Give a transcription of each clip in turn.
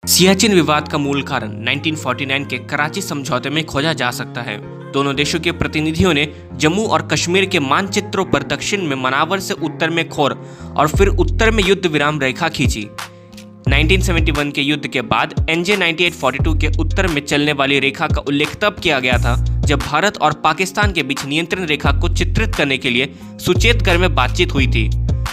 सियाचिन विवाद का मूल कारण 1949 के कराची समझौते में खोजा जा सकता है। दोनों देशों के प्रतिनिधियों ने जम्मू और कश्मीर के मानचित्रों पर दक्षिण में मनावर से उत्तर में खोर और फिर उत्तर में युद्ध विराम रेखा खींची। 1971 के युद्ध के बाद NJ 9842 के उत्तर में चलने वाली रेखा का उल्लेख तब किया गया था जब भारत और पाकिस्तान के बीच नियंत्रण रेखा को चित्रित करने के लिए सुचेतगढ़ में बातचीत हुई थी।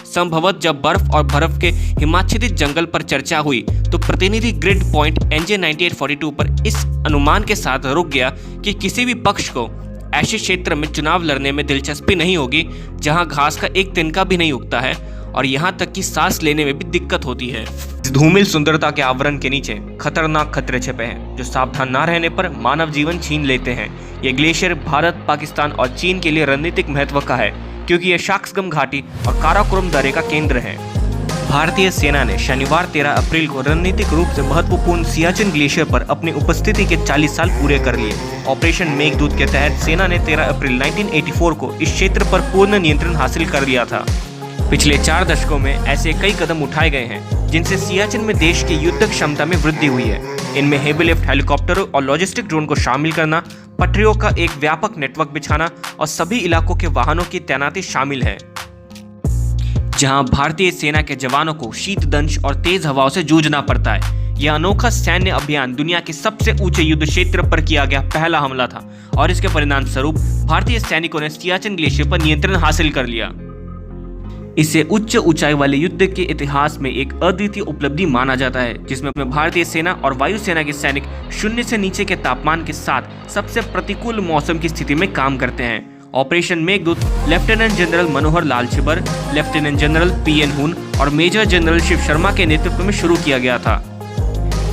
संभवतः जब बर्फ और बर्फ के हिमाच्छादित जंगल पर चर्चा हुई तो प्रतिनिधि ग्रिड पॉइंट NJ 9842 पर इस अनुमान के साथ रुक गया कि किसी भी पक्ष को ऐसे क्षेत्र में चुनाव लड़ने में दिलचस्पी नहीं होगी जहां घास का एक तिनका भी नहीं उगता है और यहां तक कि सांस लेने में भी दिक्कत होती है। इस धूमिल सुंदरता के आवरण के नीचे खतरनाक खतरे छिपे हैं जो सावधान न रहने पर मानव जीवन छीन लेते हैं। ये ग्लेशियर भारत, पाकिस्तान और चीन के लिए रणनीतिक महत्व का है क्योंकि यह शाक्सगम घाटी और काराकोरम दर्रे का केंद्र है। भारतीय सेना ने शनिवार 13 अप्रैल को रणनीतिक रूप से महत्वपूर्ण सियाचिन ग्लेशियर पर अपनी उपस्थिति के 40 साल पूरे कर लिए। ऑपरेशन मेघदूत के तहत सेना ने 13 अप्रैल 1984 को इस क्षेत्र पर पूर्ण नियंत्रण हासिल कर लिया था। पिछले 4 दशकों में ऐसे कई कदम उठाए गए हैं जिनसे सियाचिन में देश की युद्ध क्षमता में वृद्धि हुई है। इनमें हेवी लिफ्ट हेलीकॉप्टरों और लॉजिस्टिक ड्रोन को शामिल करना, पटरियों का एक व्यापक नेटवर्क बिछाना और सभी इलाकों के वाहनों की तैनाती शामिल है जहां भारतीय सेना के जवानों को शीतदंश और तेज हवाओं से जूझना पड़ता है। यह अनोखा सैन्य अभियान दुनिया के सबसे ऊंचे युद्ध क्षेत्र पर किया गया पहला हमला था और इसके परिणाम स्वरूप भारतीय सैनिकों ने सियाचिन ग्लेशियर पर नियंत्रण हासिल कर लिया। इसे उच्च ऊंचाई वाले युद्ध के इतिहास में एक अद्वितीय उपलब्धि माना जाता है जिसमें भारतीय सेना और वायुसेना के सैनिक शून्य से नीचे के तापमान के साथ सबसे प्रतिकूल मौसम की स्थिति में काम करते हैं। Operation Meghdoot lieutenant general Manohar Lal Chhibber, lieutenant general PN हुन और मेजर जनरल शिव शर्मा के नेतृत्व में शुरू किया गया था।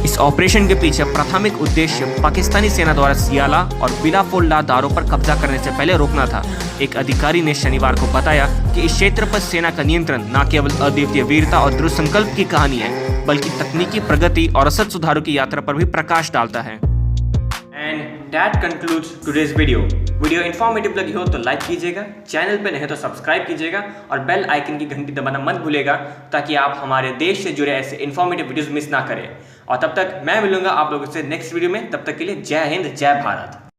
इस ऑपरेशन के पीछे प्राथमिक उद्देश्य पाकिस्तानी सेना द्वारा सियाला और बिलाफोल्ला दारों पर कब्जा करने से पहले रोकना था। एक अधिकारी ने शनिवार को बताया कि इस क्षेत्र पर सेना का नियंत्रण न केवल अद्वितीय वीरता और दृढ़ संकल्प की कहानी है बल्कि तकनीकी प्रगति और असद सुधारों की यात्रा पर भी प्रकाश डालता है। And that concludes today's video. Video informative लगी हो तो लाइक कीजिएगा, चैनल पे नहीं तो सब्सक्राइब कीजिएगा और बेल आइकन की घंटी दबाना मत भूलिएगा ताकि आप हमारे देश से जुड़े ऐसे इन्फॉर्मेटिव वीडियोस मिस ना करें। और तब तक मैं मिलूंगा आप लोगों से नेक्स्ट वीडियो में। तब तक के लिए जय हिंद, जय भारत।